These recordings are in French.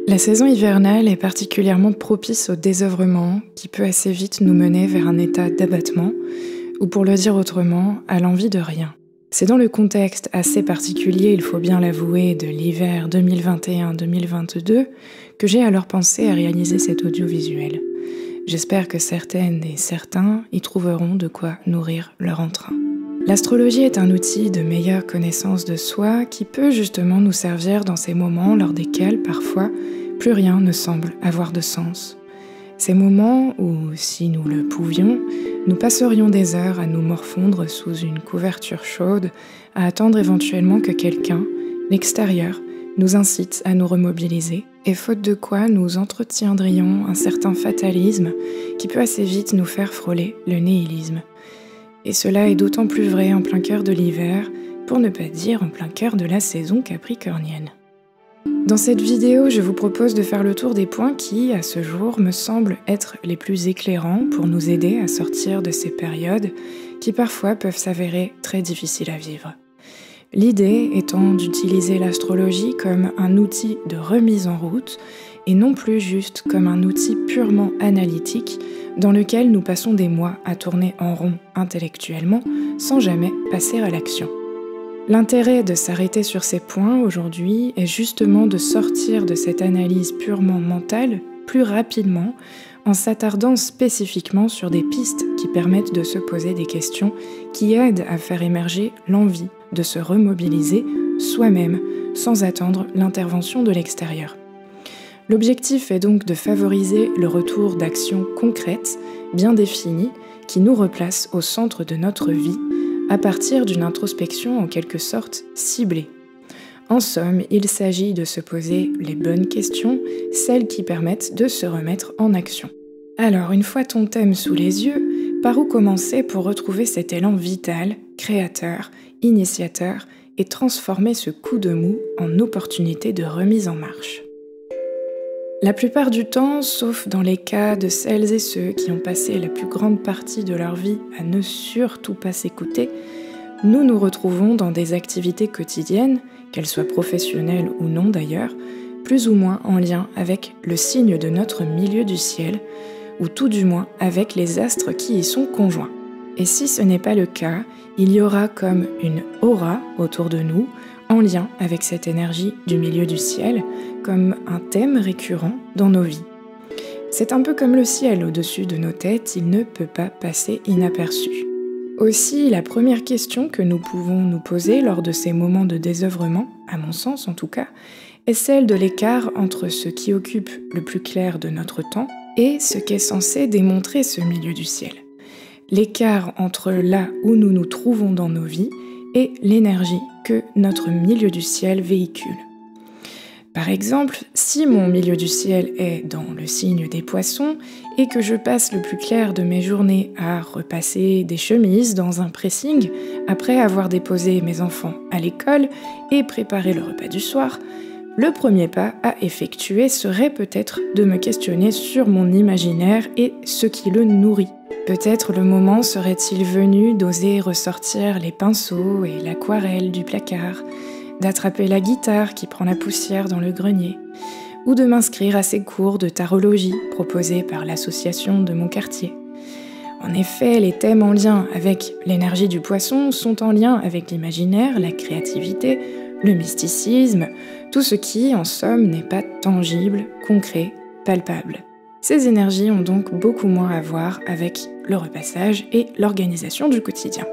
La saison hivernale est particulièrement propice au désœuvrement qui peut assez vite nous mener vers un état d'abattement, ou pour le dire autrement, à l'envie de rien. C'est dans le contexte assez particulier, il faut bien l'avouer, de l'hiver 2021-2022 que j'ai alors pensé à réaliser cet audiovisuel. J'espère que certaines et certains y trouveront de quoi nourrir leur entrain. L'astrologie est un outil de meilleure connaissance de soi qui peut justement nous servir dans ces moments lors desquels, parfois, plus rien ne semble avoir de sens. Ces moments où, si nous le pouvions, nous passerions des heures à nous morfondre sous une couverture chaude, à attendre éventuellement que quelqu'un, l'extérieur, nous incite à nous remobiliser, et faute de quoi nous entretiendrions un certain fatalisme qui peut assez vite nous faire frôler le nihilisme. Et cela est d'autant plus vrai en plein cœur de l'hiver, pour ne pas dire en plein cœur de la saison capricornienne. Dans cette vidéo, je vous propose de faire le tour des points qui, à ce jour, me semblent être les plus éclairants pour nous aider à sortir de ces périodes qui parfois peuvent s'avérer très difficiles à vivre. L'idée étant d'utiliser l'astrologie comme un outil de remise en route et non plus juste comme un outil purement analytique dans lequel nous passons des mois à tourner en rond intellectuellement sans jamais passer à l'action. L'intérêt de s'arrêter sur ces points aujourd'hui est justement de sortir de cette analyse purement mentale plus rapidement en s'attardant spécifiquement sur des pistes qui permettent de se poser des questions qui aident à faire émerger l'envie de se remobiliser soi-même sans attendre l'intervention de l'extérieur. L'objectif est donc de favoriser le retour d'actions concrètes, bien définies, qui nous replacent au centre de notre vie, à partir d'une introspection en quelque sorte ciblée. En somme, il s'agit de se poser les bonnes questions, celles qui permettent de se remettre en action. Alors, une fois ton thème sous les yeux, par où commencer pour retrouver cet élan vital, créateur, initiateur et transformer ce coup de mou en opportunité de remise en marche ? La plupart du temps, sauf dans les cas de celles et ceux qui ont passé la plus grande partie de leur vie à ne surtout pas s'écouter, nous nous retrouvons dans des activités quotidiennes, qu'elles soient professionnelles ou non d'ailleurs, plus ou moins en lien avec le signe de notre milieu du ciel, ou tout du moins avec les astres qui y sont conjoints. Et si ce n'est pas le cas, il y aura comme une aura autour de nous, en lien avec cette énergie du milieu du ciel, comme un thème récurrent dans nos vies. C'est un peu comme le ciel au-dessus de nos têtes, il ne peut pas passer inaperçu. Aussi, la première question que nous pouvons nous poser lors de ces moments de désœuvrement, à mon sens en tout cas, est celle de l'écart entre ce qui occupe le plus clair de notre temps et ce qu'est censé démontrer ce milieu du ciel. L'écart entre là où nous nous trouvons dans nos vies et l'énergie que notre milieu du ciel véhicule. Par exemple, si mon milieu du ciel est dans le signe des poissons et que je passe le plus clair de mes journées à repasser des chemises dans un pressing après avoir déposé mes enfants à l'école et préparé le repas du soir, le premier pas à effectuer serait peut-être de me questionner sur mon imaginaire et ce qui le nourrit. Peut-être le moment serait-il venu d'oser ressortir les pinceaux et l'aquarelle du placard, d'attraper la guitare qui prend la poussière dans le grenier, ou de m'inscrire à ces cours de tarologie proposés par l'association de mon quartier. En effet, les thèmes en lien avec l'énergie du poisson sont en lien avec l'imaginaire, la créativité, le mysticisme, tout ce qui, en somme, n'est pas tangible, concret, palpable. Ces énergies ont donc beaucoup moins à voir avec le repassage et l'organisation du quotidien.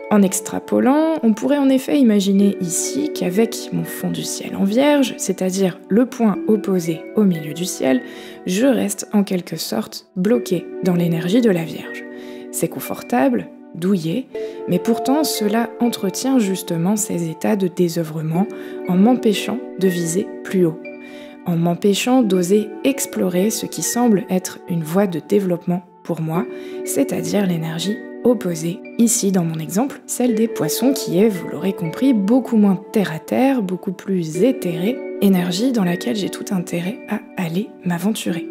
En extrapolant, on pourrait en effet imaginer ici qu'avec mon fond du ciel en vierge, c'est-à-dire le point opposé au milieu du ciel, je reste en quelque sorte bloqué dans l'énergie de la Vierge. C'est confortable, douillet, mais pourtant cela entretient justement ces états de désœuvrement en m'empêchant de viser plus haut, en m'empêchant d'oser explorer ce qui semble être une voie de développement pour moi, c'est-à-dire l'énergie opposée, ici dans mon exemple, celle des poissons qui est, vous l'aurez compris, beaucoup moins terre-à-terre, beaucoup plus éthérée, énergie dans laquelle j'ai tout intérêt à aller m'aventurer.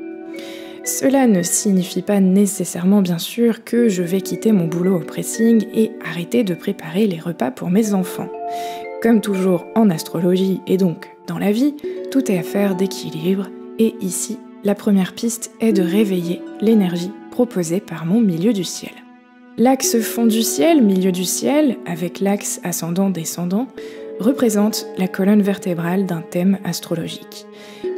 Cela ne signifie pas nécessairement bien sûr que je vais quitter mon boulot au pressing et arrêter de préparer les repas pour mes enfants. Comme toujours en astrologie et donc dans la vie, tout est affaire d'équilibre, et ici, la première piste est de réveiller l'énergie proposée par mon milieu du ciel. L'axe fond du ciel, milieu du ciel, avec l'axe ascendant-descendant, représente la colonne vertébrale d'un thème astrologique.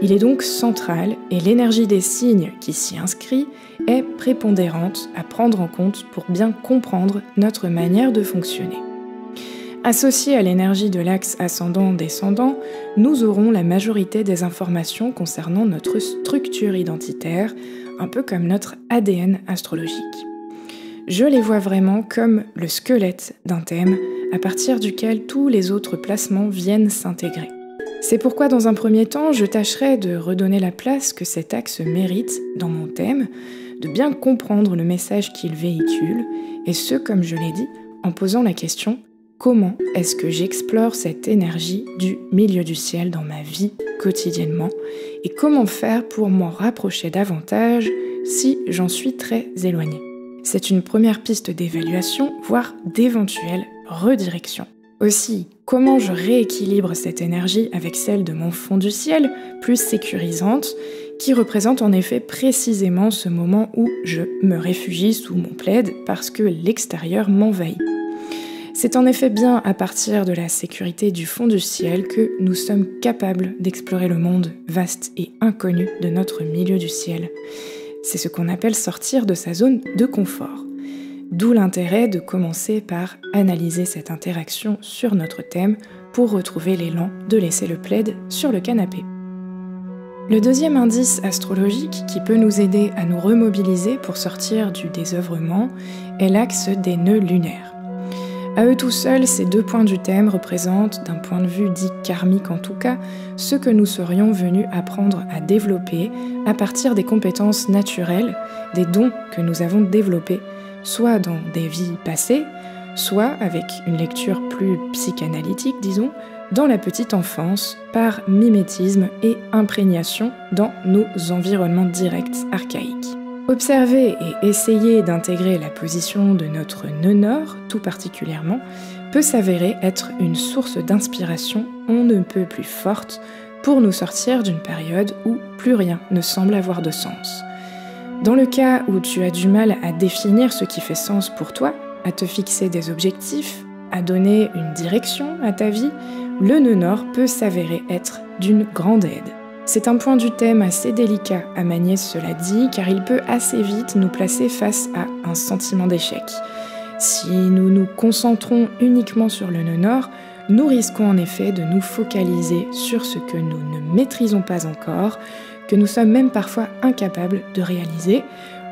Il est donc central et l'énergie des signes qui s'y inscrit est prépondérante à prendre en compte pour bien comprendre notre manière de fonctionner. Associé à l'énergie de l'axe ascendant-descendant, nous aurons la majorité des informations concernant notre structure identitaire, un peu comme notre ADN astrologique. Je les vois vraiment comme le squelette d'un thème à partir duquel tous les autres placements viennent s'intégrer. C'est pourquoi dans un premier temps, je tâcherai de redonner la place que cet axe mérite dans mon thème, de bien comprendre le message qu'il véhicule, et ce, comme je l'ai dit, en posant la question « Comment est-ce que j'explore cette énergie du milieu du ciel dans ma vie quotidiennement et comment faire pour m'en rapprocher davantage si j'en suis très éloignée ?» C'est une première piste d'évaluation, voire d'éventuelle redirection. Aussi, comment je rééquilibre cette énergie avec celle de mon fond du ciel, plus sécurisante, qui représente en effet précisément ce moment où je me réfugie sous mon plaid parce que l'extérieur m'envahit. C'est en effet bien à partir de la sécurité du fond du ciel que nous sommes capables d'explorer le monde vaste et inconnu de notre milieu du ciel. C'est ce qu'on appelle sortir de sa zone de confort. D'où l'intérêt de commencer par analyser cette interaction sur notre thème pour retrouver l'élan de laisser le plaid sur le canapé. Le deuxième indice astrologique qui peut nous aider à nous remobiliser pour sortir du désœuvrement est l'axe des nœuds lunaires. À eux tout seuls, ces deux points du thème représentent, d'un point de vue dit karmique en tout cas, ce que nous serions venus apprendre à développer à partir des compétences naturelles, des dons que nous avons développés, soit dans des vies passées, soit avec une lecture plus psychanalytique, disons, dans la petite enfance, par mimétisme et imprégnation dans nos environnements directs archaïques. Observer et essayer d'intégrer la position de notre nœud nord, tout particulièrement, peut s'avérer être une source d'inspiration on ne peut plus forte pour nous sortir d'une période où plus rien ne semble avoir de sens. Dans le cas où tu as du mal à définir ce qui fait sens pour toi, à te fixer des objectifs, à donner une direction à ta vie, le nœud nord peut s'avérer être d'une grande aide. C'est un point du thème assez délicat à manier, cela dit, car il peut assez vite nous placer face à un sentiment d'échec. Si nous nous concentrons uniquement sur le nœud nord, nous risquons en effet de nous focaliser sur ce que nous ne maîtrisons pas encore, que nous sommes même parfois incapables de réaliser,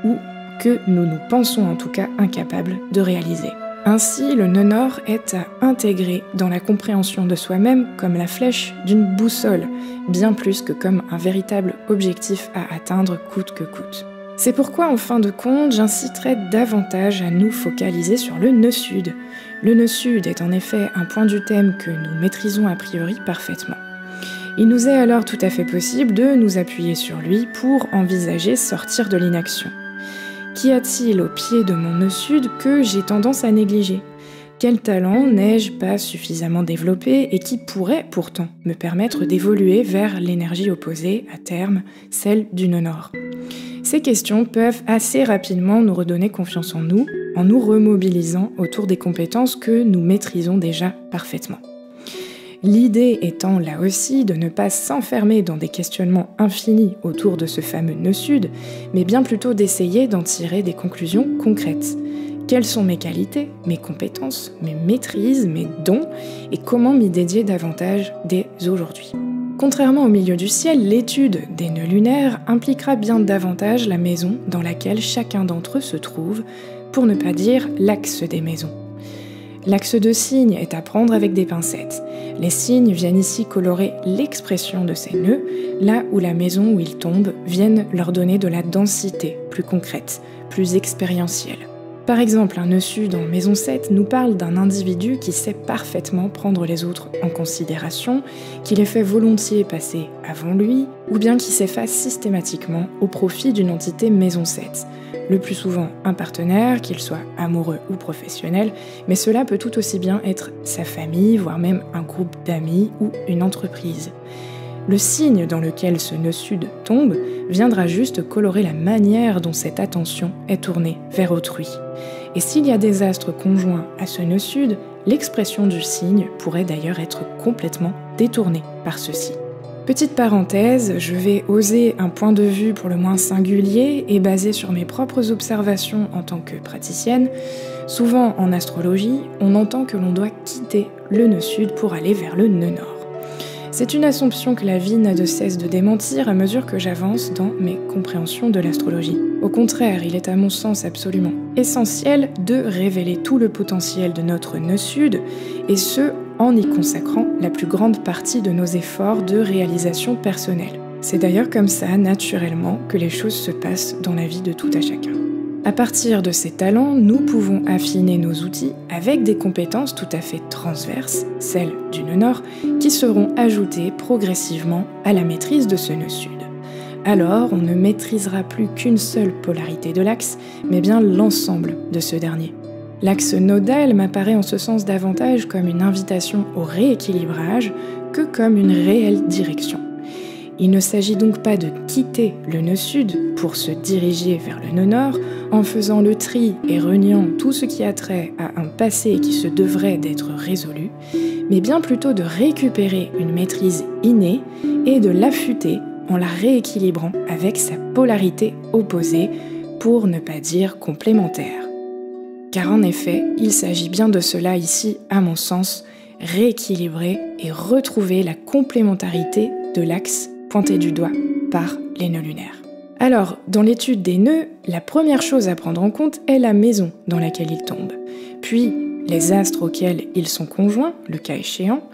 ou que nous nous pensons en tout cas incapables de réaliser. Ainsi, le nœud nord est à intégrer dans la compréhension de soi-même comme la flèche d'une boussole, bien plus que comme un véritable objectif à atteindre coûte que coûte. C'est pourquoi, en fin de compte, j'inciterai davantage à nous focaliser sur le nœud sud. Le nœud sud est en effet un point du thème que nous maîtrisons a priori parfaitement. Il nous est alors tout à fait possible de nous appuyer sur lui pour envisager sortir de l'inaction. Qu'y a-t-il au pied de mon nœud sud que j'ai tendance à négliger ? Quel talent n'ai-je pas suffisamment développé et qui pourrait pourtant me permettre d'évoluer vers l'énergie opposée, à terme, celle du nœud nord ? Ces questions peuvent assez rapidement nous redonner confiance en nous remobilisant autour des compétences que nous maîtrisons déjà parfaitement. L'idée étant là aussi de ne pas s'enfermer dans des questionnements infinis autour de ce fameux nœud sud, mais bien plutôt d'essayer d'en tirer des conclusions concrètes. Quelles sont mes qualités, mes compétences, mes maîtrises, mes dons, et comment m'y dédier davantage dès aujourd'hui ? Contrairement au milieu du ciel, l'étude des nœuds lunaires impliquera bien davantage la maison dans laquelle chacun d'entre eux se trouve, pour ne pas dire l'axe des maisons. L'axe de signes est à prendre avec des pincettes. Les signes viennent ici colorer l'expression de ces nœuds, là où la maison où ils tombent viennent leur donner de la densité plus concrète, plus expérientielle. Par exemple, un nœud sud en maison 7 nous parle d'un individu qui sait parfaitement prendre les autres en considération, qui les fait volontiers passer avant lui, ou bien qui s'efface systématiquement au profit d'une entité maison 7. Le plus souvent un partenaire, qu'il soit amoureux ou professionnel, mais cela peut tout aussi bien être sa famille, voire même un groupe d'amis ou une entreprise. Le signe dans lequel ce nœud sud tombe viendra juste colorer la manière dont cette attention est tournée vers autrui. Et s'il y a des astres conjoints à ce nœud sud, l'expression du signe pourrait d'ailleurs être complètement détournée par ceci. Petite parenthèse, je vais oser un point de vue pour le moins singulier et basé sur mes propres observations en tant que praticienne. Souvent en astrologie, on entend que l'on doit quitter le nœud sud pour aller vers le nœud nord. C'est une assumption que la vie n'a de cesse de démentir à mesure que j'avance dans mes compréhensions de l'astrologie. Au contraire, il est à mon sens absolument essentiel de révéler tout le potentiel de notre nœud sud, et ce, en y consacrant la plus grande partie de nos efforts de réalisation personnelle. C'est d'ailleurs comme ça, naturellement, que les choses se passent dans la vie de tout à chacun. À partir de ces talents, nous pouvons affiner nos outils avec des compétences tout à fait transverses, celles du nœud nord, qui seront ajoutées progressivement à la maîtrise de ce nœud sud. Alors, on ne maîtrisera plus qu'une seule polarité de l'axe, mais bien l'ensemble de ce dernier. L'axe nodal m'apparaît en ce sens davantage comme une invitation au rééquilibrage que comme une réelle direction. Il ne s'agit donc pas de quitter le nœud sud pour se diriger vers le nœud nord en faisant le tri et reniant tout ce qui a trait à un passé qui se devrait d'être résolu, mais bien plutôt de récupérer une maîtrise innée et de l'affûter en la rééquilibrant avec sa polarité opposée, pour ne pas dire complémentaire. Car en effet, il s'agit bien de cela ici, à mon sens, rééquilibrer et retrouver la complémentarité de l'axe pointé du doigt par les nœuds lunaires. Alors, dans l'étude des nœuds, la première chose à prendre en compte est la maison dans laquelle ils tombent. Puis, les astres auxquels ils sont conjoints, le cas échéant.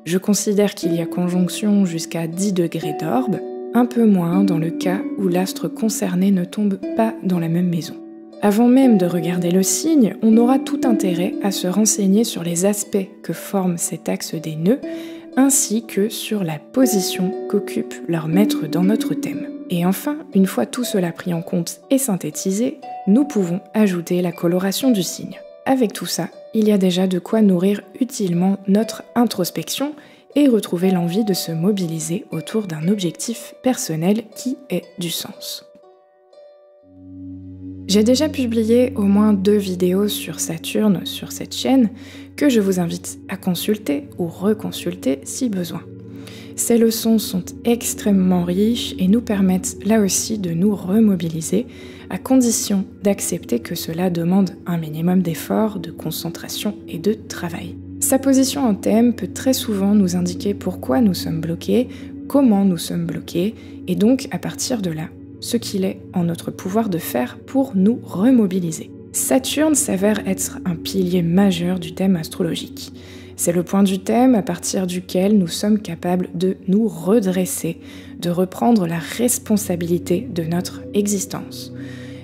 Je considère qu'il y a conjonction jusqu'à 10 degrés d'orbe, un peu moins dans le cas où l'astre concerné ne tombe pas dans la même maison. Avant même de regarder le signe, on aura tout intérêt à se renseigner sur les aspects que forme cet axe des nœuds, ainsi que sur la position qu'occupe leur maître dans notre thème. Et enfin, une fois tout cela pris en compte et synthétisé, nous pouvons ajouter la coloration du signe. Avec tout ça, il y a déjà de quoi nourrir utilement notre introspection et retrouver l'envie de se mobiliser autour d'un objectif personnel qui ait du sens. J'ai déjà publié au moins 2 vidéos sur Saturne sur cette chaîne que je vous invite à consulter ou reconsulter si besoin. Ces leçons sont extrêmement riches et nous permettent là aussi de nous remobiliser à condition d'accepter que cela demande un minimum d'effort, de concentration et de travail. Sa position en thème peut très souvent nous indiquer pourquoi nous sommes bloqués, comment nous sommes bloqués et donc à partir de là, ce qu'il est en notre pouvoir de faire pour nous remobiliser. Saturne s'avère être un pilier majeur du thème astrologique. C'est le point du thème à partir duquel nous sommes capables de nous redresser, de reprendre la responsabilité de notre existence.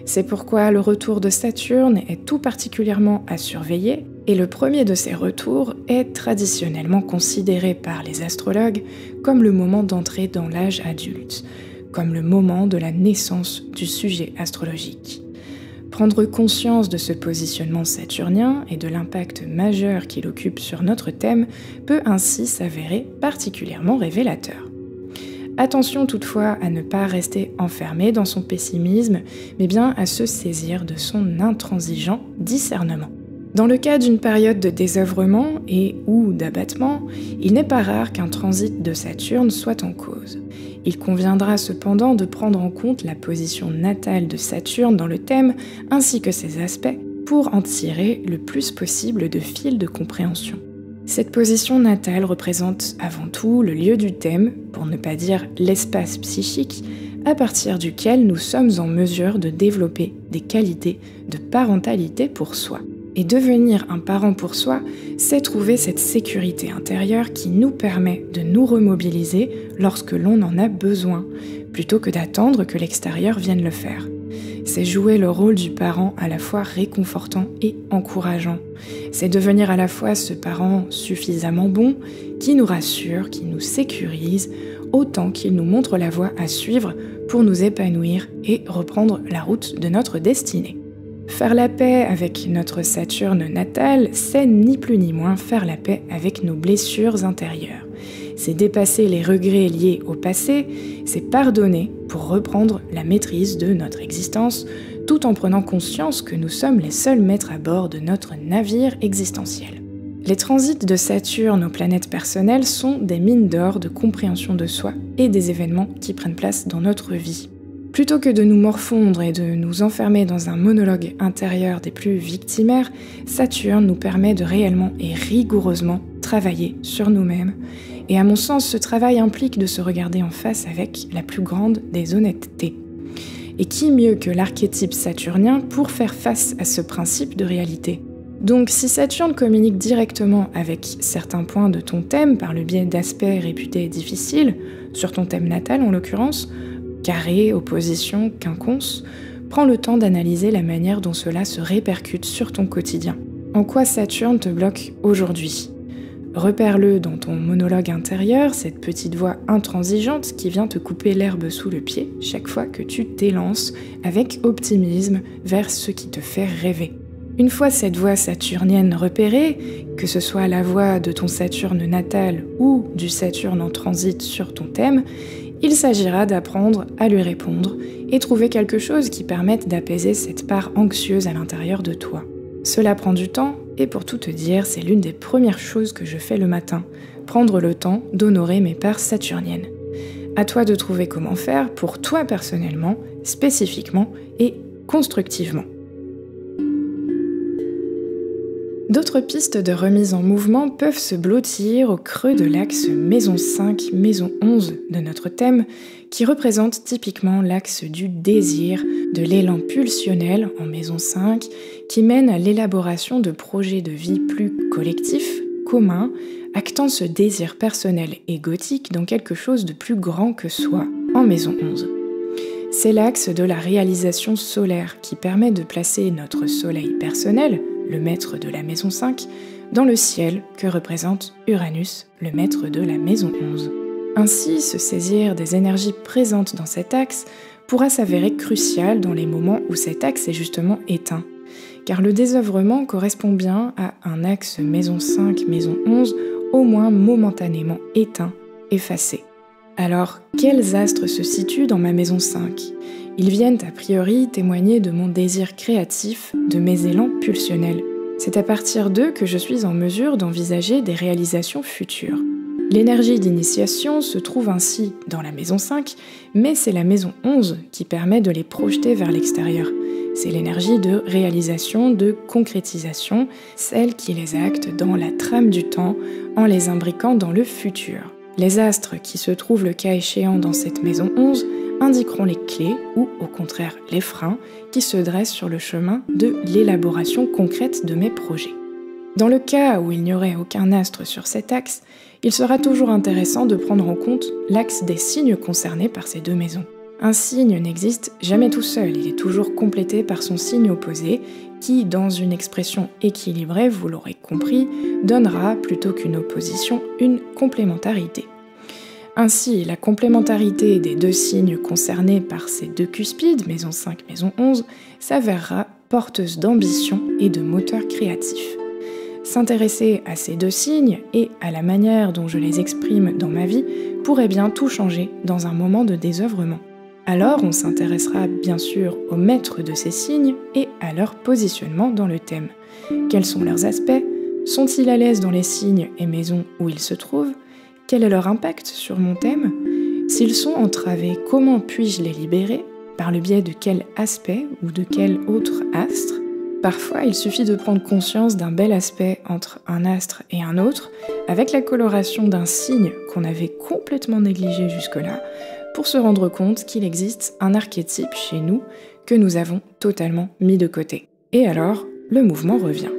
C'est pourquoi le retour de Saturne est tout particulièrement à surveiller, et le premier de ces retours est traditionnellement considéré par les astrologues comme le moment d'entrée dans l'âge adulte, comme le moment de la naissance du sujet astrologique. Prendre conscience de ce positionnement saturnien et de l'impact majeur qu'il occupe sur notre thème peut ainsi s'avérer particulièrement révélateur. Attention toutefois à ne pas rester enfermé dans son pessimisme, mais bien à se saisir de son intransigeant discernement. Dans le cas d'une période de désœuvrement et ou d'abattement, il n'est pas rare qu'un transit de Saturne soit en cause. Il conviendra cependant de prendre en compte la position natale de Saturne dans le thème ainsi que ses aspects pour en tirer le plus possible de fil de compréhension. Cette position natale représente avant tout le lieu du thème, pour ne pas dire l'espace psychique, à partir duquel nous sommes en mesure de développer des qualités de parentalité pour soi. Et devenir un parent pour soi, c'est trouver cette sécurité intérieure qui nous permet de nous remobiliser lorsque l'on en a besoin, plutôt que d'attendre que l'extérieur vienne le faire. C'est jouer le rôle du parent à la fois réconfortant et encourageant. C'est devenir à la fois ce parent suffisamment bon, qui nous rassure, qui nous sécurise, autant qu'il nous montre la voie à suivre pour nous épanouir et reprendre la route de notre destinée. Faire la paix avec notre Saturne natal, c'est ni plus ni moins faire la paix avec nos blessures intérieures. c'est dépasser les regrets liés au passé, c'est pardonner pour reprendre la maîtrise de notre existence, tout en prenant conscience que nous sommes les seuls maîtres à bord de notre navire existentiel. Les transits de Saturne aux planètes personnelles sont des mines d'or de compréhension de soi et des événements qui prennent place dans notre vie. Plutôt que de nous morfondre et de nous enfermer dans un monologue intérieur des plus victimaires, Saturne nous permet de réellement et rigoureusement travailler sur nous-mêmes. Et à mon sens, ce travail implique de se regarder en face avec la plus grande des honnêtetés. Et qui mieux que l'archétype saturnien pour faire face à ce principe de réalité ? Donc si Saturne communique directement avec certains points de ton thème par le biais d'aspects réputés difficiles, sur ton thème natal en l'occurrence, carré, opposition, quinconce, prends le temps d'analyser la manière dont cela se répercute sur ton quotidien. En quoi Saturne te bloque aujourd'hui ? Repère-le dans ton monologue intérieur, cette petite voix intransigeante qui vient te couper l'herbe sous le pied chaque fois que tu t'élances avec optimisme vers ce qui te fait rêver. Une fois cette voix saturnienne repérée, que ce soit la voix de ton Saturne natal ou du Saturne en transit sur ton thème, il s'agira d'apprendre à lui répondre et trouver quelque chose qui permette d'apaiser cette part anxieuse à l'intérieur de toi. Cela prend du temps et pour tout te dire, c'est l'une des premières choses que je fais le matin, prendre le temps d'honorer mes parts saturniennes. À toi de trouver comment faire pour toi personnellement, spécifiquement et constructivement. D'autres pistes de remise en mouvement peuvent se blottir au creux de l'axe Maison 5, Maison 11 de notre thème, qui représente typiquement l'axe du désir, de l'élan pulsionnel en Maison 5, qui mène à l'élaboration de projets de vie plus collectifs, communs, actant ce désir personnel égotique dans quelque chose de plus grand que soi en Maison 11. C'est l'axe de la réalisation solaire qui permet de placer notre soleil personnel, le maître de la maison 5, dans le ciel que représente Uranus, le maître de la maison 11. Ainsi, se saisir des énergies présentes dans cet axe pourra s'avérer crucial dans les moments où cet axe est justement éteint, car le désœuvrement correspond bien à un axe maison 5, maison 11, au moins momentanément éteint, effacé. Alors, quels astres se situent dans ma maison 5 ? Ils viennent a priori témoigner de mon désir créatif, de mes élans pulsionnels. C'est à partir d'eux que je suis en mesure d'envisager des réalisations futures. L'énergie d'initiation se trouve ainsi dans la maison 5, mais c'est la maison 11 qui permet de les projeter vers l'extérieur. C'est l'énergie de réalisation, de concrétisation, celle qui les acte dans la trame du temps en les imbriquant dans le futur. Les astres qui se trouvent le cas échéant dans cette maison 11 indiqueront les clés ou au contraire les freins qui se dressent sur le chemin de l'élaboration concrète de mes projets. Dans le cas où il n'y aurait aucun astre sur cet axe, il sera toujours intéressant de prendre en compte l'axe des signes concernés par ces deux maisons. Un signe n'existe jamais tout seul, il est toujours complété par son signe opposé qui, dans une expression équilibrée, vous l'aurez compris, donnera, plutôt qu'une opposition, une complémentarité. Ainsi, la complémentarité des deux signes concernés par ces deux cuspides, maison 5, maison 11, s'avérera porteuse d'ambition et de moteur créatif. S'intéresser à ces deux signes et à la manière dont je les exprime dans ma vie pourrait bien tout changer dans un moment de désœuvrement. Alors on s'intéressera bien sûr aux maîtres de ces signes et à leur positionnement dans le thème. Quels sont leurs aspects ? Sont-ils à l'aise dans les signes et maisons où ils se trouvent ? Quel est leur impact sur mon thème ? S'ils sont entravés, comment puis-je les libérer ? Par le biais de quel aspect ou de quel autre astre ? Parfois, il suffit de prendre conscience d'un bel aspect entre un astre et un autre, avec la coloration d'un signe qu'on avait complètement négligé jusque-là, pour se rendre compte qu'il existe un archétype chez nous que nous avons totalement mis de côté. Et alors, le mouvement revient.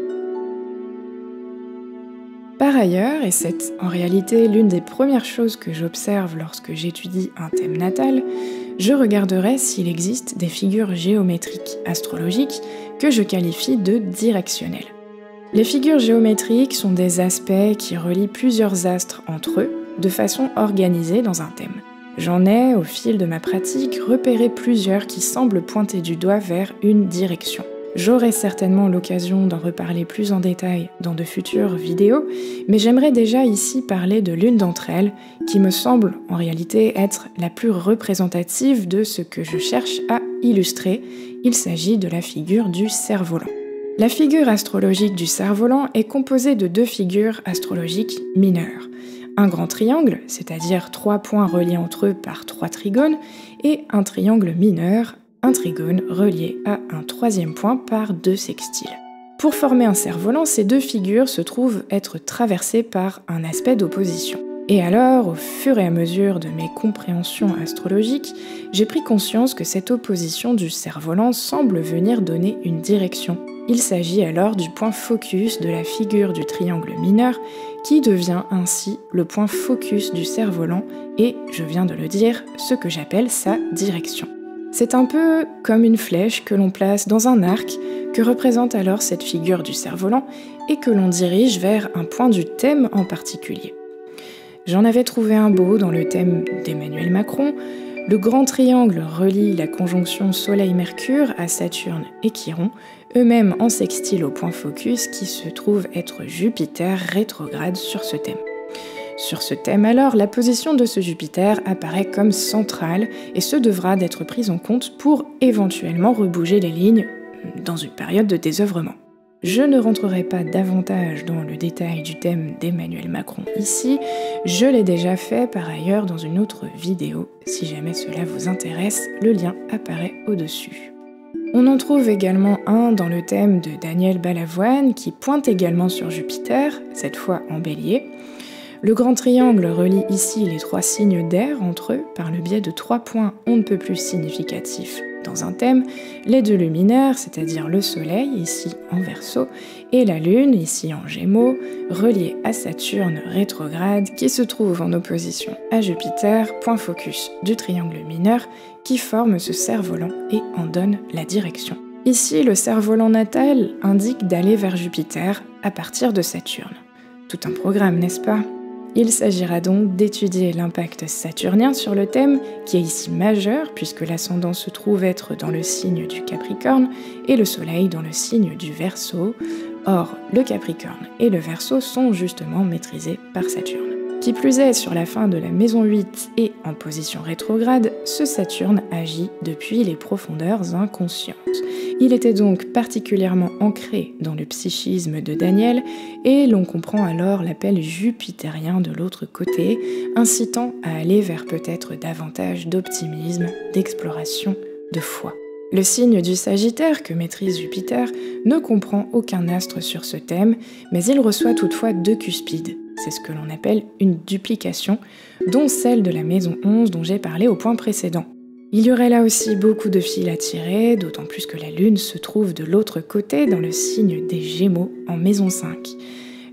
Par ailleurs, et c'est en réalité l'une des premières choses que j'observe lorsque j'étudie un thème natal, je regarderai s'il existe des figures géométriques astrologiques que je qualifie de directionnelles. Les figures géométriques sont des aspects qui relient plusieurs astres entre eux de façon organisée dans un thème. J'en ai, au fil de ma pratique, repéré plusieurs qui semblent pointer du doigt vers une direction. J'aurai certainement l'occasion d'en reparler plus en détail dans de futures vidéos, mais j'aimerais déjà ici parler de l'une d'entre elles, qui me semble en réalité être la plus représentative de ce que je cherche à illustrer. Il s'agit de la figure du cerf-volant. La figure astrologique du cerf-volant est composée de 2 figures astrologiques mineures. Un grand triangle, c'est-à-dire 3 points reliés entre eux par 3 trigones, et un triangle mineur, un trigone relié à un 3e point par 2 sextiles. Pour former un cerf-volant, ces 2 figures se trouvent être traversées par un aspect d'opposition. Et alors, au fur et à mesure de mes compréhensions astrologiques, j'ai pris conscience que cette opposition du cerf-volant semble venir donner une direction. Il s'agit alors du point focus de la figure du triangle mineur, qui devient ainsi le point focus du cerf-volant et, je viens de le dire, ce que j'appelle sa direction. C'est un peu comme une flèche que l'on place dans un arc, que représente alors cette figure du cerf-volant, et que l'on dirige vers un point du thème en particulier. J'en avais trouvé un beau dans le thème d'Emmanuel Macron. Le grand triangle relie la conjonction Soleil-Mercure à Saturne et Chiron, eux-mêmes en sextile au point focus qui se trouve être Jupiter rétrograde sur ce thème. Sur ce thème alors, la position de ce Jupiter apparaît comme centrale et se devra d'être prise en compte pour éventuellement rebouger les lignes dans une période de désœuvrement. Je ne rentrerai pas davantage dans le détail du thème d'Emmanuel Macron ici, je l'ai déjà fait par ailleurs dans une autre vidéo. Si jamais cela vous intéresse, le lien apparaît au-dessus. On en trouve également un dans le thème de Daniel Balavoine qui pointe également sur Jupiter, cette fois en bélier. Le grand triangle relie ici les 3 signes d'air entre eux par le biais de 3 points on ne peut plus significatifs dans un thème, les 2 luminaires, c'est-à-dire le Soleil, ici en Verseau, et la Lune, ici en Gémeaux, reliés à Saturne rétrograde, qui se trouve en opposition à Jupiter, point focus du triangle mineur, qui forme ce cerf-volant et en donne la direction. Ici, le cerf-volant natal indique d'aller vers Jupiter à partir de Saturne. Tout un programme, n'est-ce pas ? Il s'agira donc d'étudier l'impact saturnien sur le thème, qui est ici majeur puisque l'ascendant se trouve être dans le signe du Capricorne et le Soleil dans le signe du Verseau. Or, le Capricorne et le Verseau sont justement maîtrisés par Saturne. Qui plus est, sur la fin de la maison 8 et en position rétrograde, ce Saturne agit depuis les profondeurs inconscientes. Il était donc particulièrement ancré dans le psychisme de Daniel et l'on comprend alors l'appel jupitérien de l'autre côté, incitant à aller vers peut-être davantage d'optimisme, d'exploration, de foi. Le signe du Sagittaire que maîtrise Jupiter ne comprend aucun astre sur ce thème, mais il reçoit toutefois 2 cuspides. C'est ce que l'on appelle une duplication, dont celle de la maison 11 dont j'ai parlé au point précédent. Il y aurait là aussi beaucoup de fils à tirer, d'autant plus que la Lune se trouve de l'autre côté dans le signe des Gémeaux en maison 5.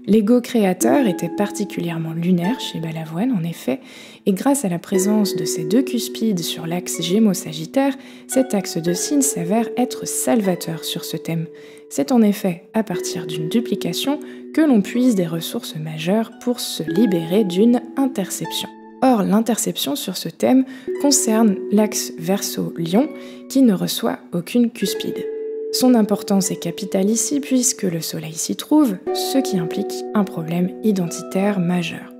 L'ego créateur était particulièrement lunaire chez Balavoine en effet, et grâce à la présence de ces 2 cuspides sur l'axe Gémeaux-Sagittaire, cet axe de signe s'avère être salvateur sur ce thème. C'est en effet à partir d'une duplication que l'on puise des ressources majeures pour se libérer d'une interception. Or, l'interception sur ce thème concerne l'axe Verseau-Lion qui ne reçoit aucune cuspide. Son importance est capitale ici puisque le Soleil s'y trouve, ce qui implique un problème identitaire majeur.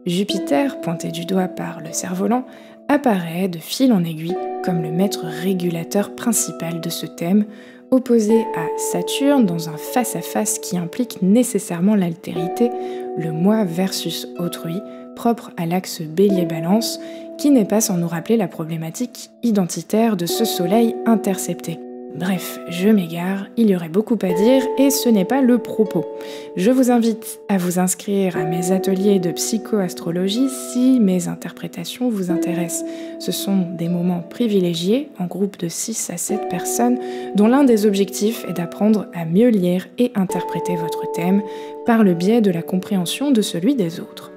Jupiter, pointé du doigt par le cerf-volant, apparaît de fil en aiguille comme le maître régulateur principal de ce thème, opposé à Saturne dans un face-à-face qui implique nécessairement l'altérité, le moi versus autrui, propre à l'axe Bélier-Balance, qui n'est pas sans nous rappeler la problématique identitaire de ce Soleil intercepté. Bref, je m'égare, il y aurait beaucoup à dire et ce n'est pas le propos. Je vous invite à vous inscrire à mes ateliers de psychoastrologie si mes interprétations vous intéressent. Ce sont des moments privilégiés en groupe de 6 à 7 personnes dont l'un des objectifs est d'apprendre à mieux lire et interpréter votre thème par le biais de la compréhension de celui des autres.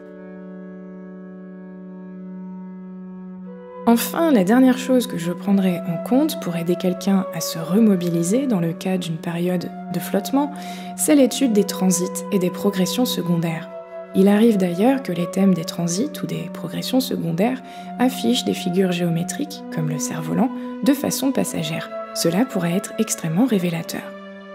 Enfin, la dernière chose que je prendrai en compte pour aider quelqu'un à se remobiliser dans le cas d'une période de flottement, c'est l'étude des transits et des progressions secondaires. Il arrive d'ailleurs que les thèmes des transits ou des progressions secondaires affichent des figures géométriques, comme le cerf-volant, de façon passagère. Cela pourrait être extrêmement révélateur.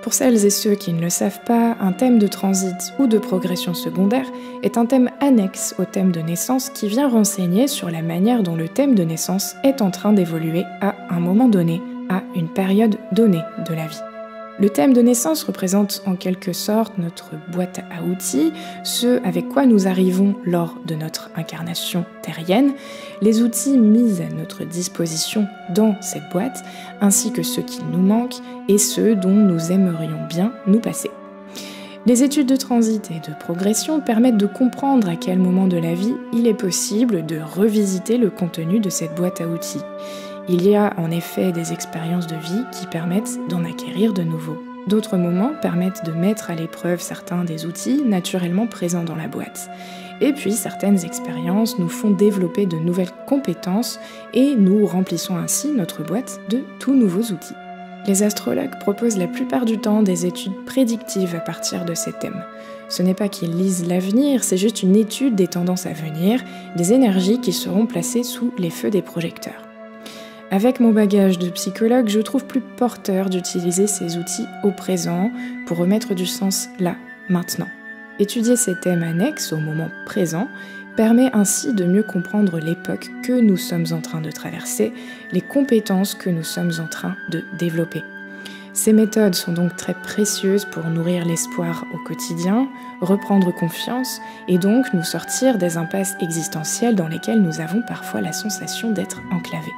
Pour celles et ceux qui ne le savent pas, un thème de transit ou de progression secondaire est un thème annexe au thème de naissance qui vient renseigner sur la manière dont le thème de naissance est en train d'évoluer à un moment donné, à une période donnée de la vie. Le thème de naissance représente en quelque sorte notre boîte à outils, ce avec quoi nous arrivons lors de notre incarnation terrienne, les outils mis à notre disposition dans cette boîte, ainsi que ceux qui nous manquent et ceux dont nous aimerions bien nous passer. Les études de transit et de progression permettent de comprendre à quel moment de la vie il est possible de revisiter le contenu de cette boîte à outils. Il y a en effet des expériences de vie qui permettent d'en acquérir de nouveaux. D'autres moments permettent de mettre à l'épreuve certains des outils naturellement présents dans la boîte. Et puis certaines expériences nous font développer de nouvelles compétences et nous remplissons ainsi notre boîte de tout nouveaux outils. Les astrologues proposent la plupart du temps des études prédictives à partir de ces thèmes. Ce n'est pas qu'ils lisent l'avenir, c'est juste une étude des tendances à venir, des énergies qui seront placées sous les feux des projecteurs. Avec mon bagage de psychologue, je trouve plus porteur d'utiliser ces outils au présent pour remettre du sens là, maintenant. Étudier ces thèmes annexes au moment présent permet ainsi de mieux comprendre l'époque que nous sommes en train de traverser, les compétences que nous sommes en train de développer. Ces méthodes sont donc très précieuses pour nourrir l'espoir au quotidien, reprendre confiance et donc nous sortir des impasses existentielles dans lesquelles nous avons parfois la sensation d'être enclavés.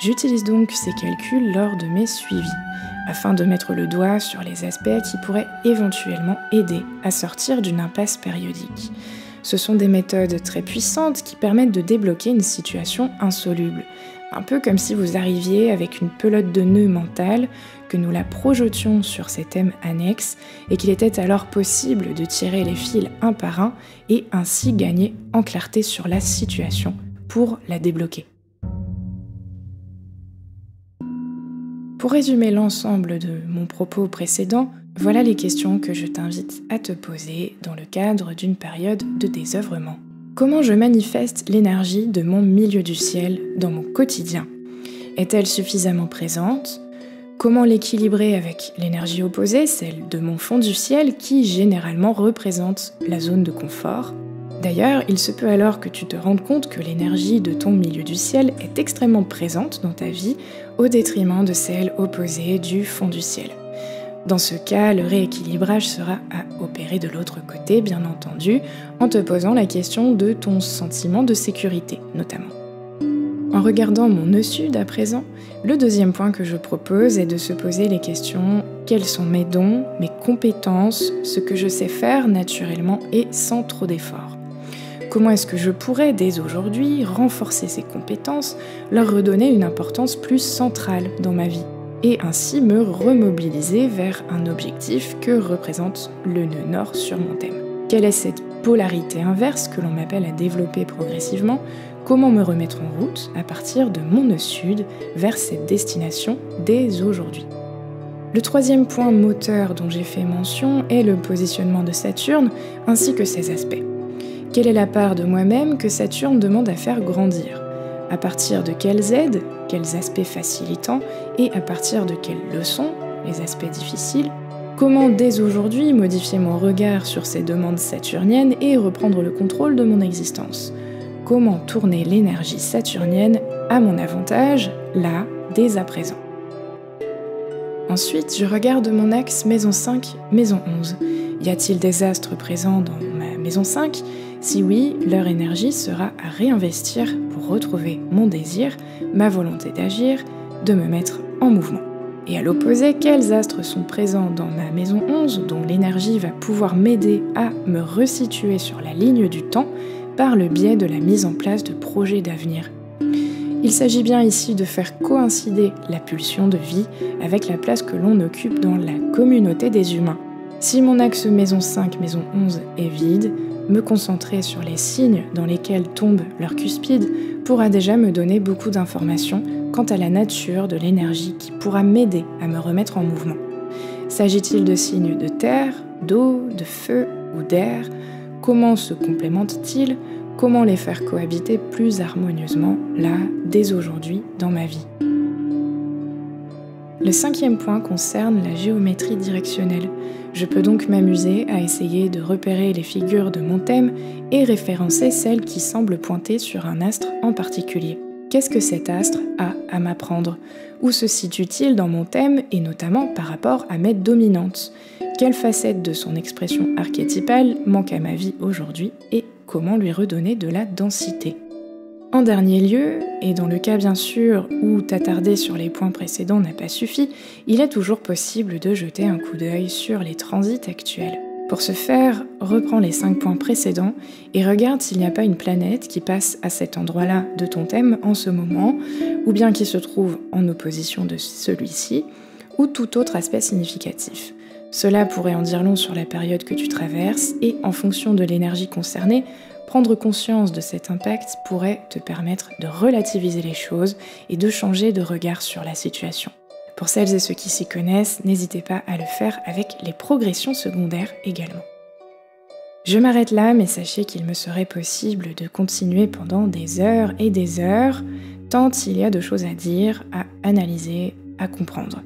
J'utilise donc ces calculs lors de mes suivis, afin de mettre le doigt sur les aspects qui pourraient éventuellement aider à sortir d'une impasse périodique. Ce sont des méthodes très puissantes qui permettent de débloquer une situation insoluble, un peu comme si vous arriviez avec une pelote de nœuds mentale, que nous la projetions sur ces thèmes annexes et qu'il était alors possible de tirer les fils un par un et ainsi gagner en clarté sur la situation pour la débloquer. Pour résumer l'ensemble de mon propos précédent, voilà les questions que je t'invite à te poser dans le cadre d'une période de désœuvrement. Comment je manifeste l'énergie de mon milieu du ciel dans mon quotidien? Est-elle suffisamment présente? Comment l'équilibrer avec l'énergie opposée, celle de mon fond du ciel qui généralement représente la zone de confort? D'ailleurs, il se peut alors que tu te rendes compte que l'énergie de ton milieu du ciel est extrêmement présente dans ta vie au détriment de celle opposée du fond du ciel. Dans ce cas, le rééquilibrage sera à opérer de l'autre côté, bien entendu, en te posant la question de ton sentiment de sécurité, notamment. En regardant mon nœud sud à présent, le deuxième point que je propose est de se poser les questions « Quels sont mes dons, mes compétences, ce que je sais faire naturellement et sans trop d'efforts ?» Comment est-ce que je pourrais, dès aujourd'hui, renforcer ces compétences, leur redonner une importance plus centrale dans ma vie, et ainsi me remobiliser vers un objectif que représente le nœud nord sur mon thème? Quelle est cette polarité inverse que l'on m'appelle à développer progressivement? Comment me remettre en route à partir de mon nœud sud vers cette destination dès aujourd'hui? Le troisième point moteur dont j'ai fait mention est le positionnement de Saturne ainsi que ses aspects. Quelle est la part de moi-même que Saturne demande à faire grandir? À partir de quelles aides, quels aspects facilitants et à partir de quelles leçons, les aspects difficiles? Comment dès aujourd'hui modifier mon regard sur ces demandes saturniennes et reprendre le contrôle de mon existence? Comment tourner l'énergie saturnienne à mon avantage, là, dès à présent? Ensuite, je regarde mon axe maison 5, maison 11. Y a-t-il des astres présents dans ma maison 5? Si oui, leur énergie sera à réinvestir pour retrouver mon désir, ma volonté d'agir, de me mettre en mouvement. Et à l'opposé, quels astres sont présents dans ma maison 11 dont l'énergie va pouvoir m'aider à me resituer sur la ligne du temps par le biais de la mise en place de projets d'avenir? Il s'agit bien ici de faire coïncider la pulsion de vie avec la place que l'on occupe dans la communauté des humains. Si mon axe maison 5, maison 11 est vide, me concentrer sur les signes dans lesquels tombe leur cuspide pourra déjà me donner beaucoup d'informations quant à la nature de l'énergie qui pourra m'aider à me remettre en mouvement. S'agit-il de signes de terre, d'eau, de feu ou d'air? Comment se complémentent-ils? Comment les faire cohabiter plus harmonieusement, là, dès aujourd'hui, dans ma vie? Le 5e point concerne la géométrie directionnelle. Je peux donc m'amuser à essayer de repérer les figures de mon thème et référencer celles qui semblent pointer sur un astre en particulier. Qu'est-ce que cet astre a à m'apprendre? Où se situe-t-il dans mon thème et notamment par rapport à mes dominantes? Quelle facette de son expression archétypale manque à ma vie aujourd'hui et comment lui redonner de la densité? En dernier lieu, et dans le cas bien sûr où t'attarder sur les points précédents n'a pas suffi, il est toujours possible de jeter un coup d'œil sur les transits actuels. Pour ce faire, reprends les 5 points précédents et regarde s'il n'y a pas une planète qui passe à cet endroit-là de ton thème en ce moment, ou bien qui se trouve en opposition de celui-ci, ou tout autre aspect significatif. Cela pourrait en dire long sur la période que tu traverses et en fonction de l'énergie concernée, prendre conscience de cet impact pourrait te permettre de relativiser les choses et de changer de regard sur la situation. Pour celles et ceux qui s'y connaissent, n'hésitez pas à le faire avec les progressions secondaires également. Je m'arrête là, mais sachez qu'il me serait possible de continuer pendant des heures et des heures, tant il y a de choses à dire, à analyser, à comprendre.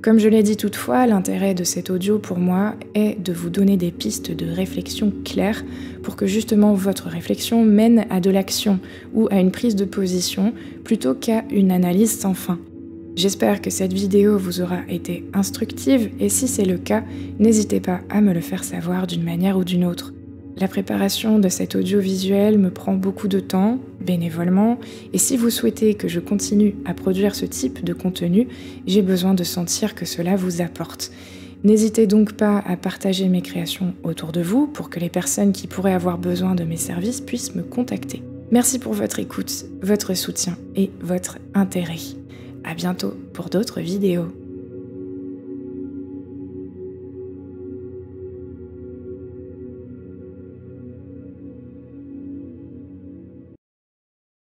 Comme je l'ai dit toutefois, l'intérêt de cet audio pour moi est de vous donner des pistes de réflexion claires pour que justement votre réflexion mène à de l'action ou à une prise de position plutôt qu'à une analyse sans fin. J'espère que cette vidéo vous aura été instructive et si c'est le cas, n'hésitez pas à me le faire savoir d'une manière ou d'une autre. La préparation de cet audiovisuel me prend beaucoup de temps, bénévolement, et si vous souhaitez que je continue à produire ce type de contenu, j'ai besoin de sentir que cela vous apporte. N'hésitez donc pas à partager mes créations autour de vous pour que les personnes qui pourraient avoir besoin de mes services puissent me contacter. Merci pour votre écoute, votre soutien et votre intérêt. À bientôt pour d'autres vidéos.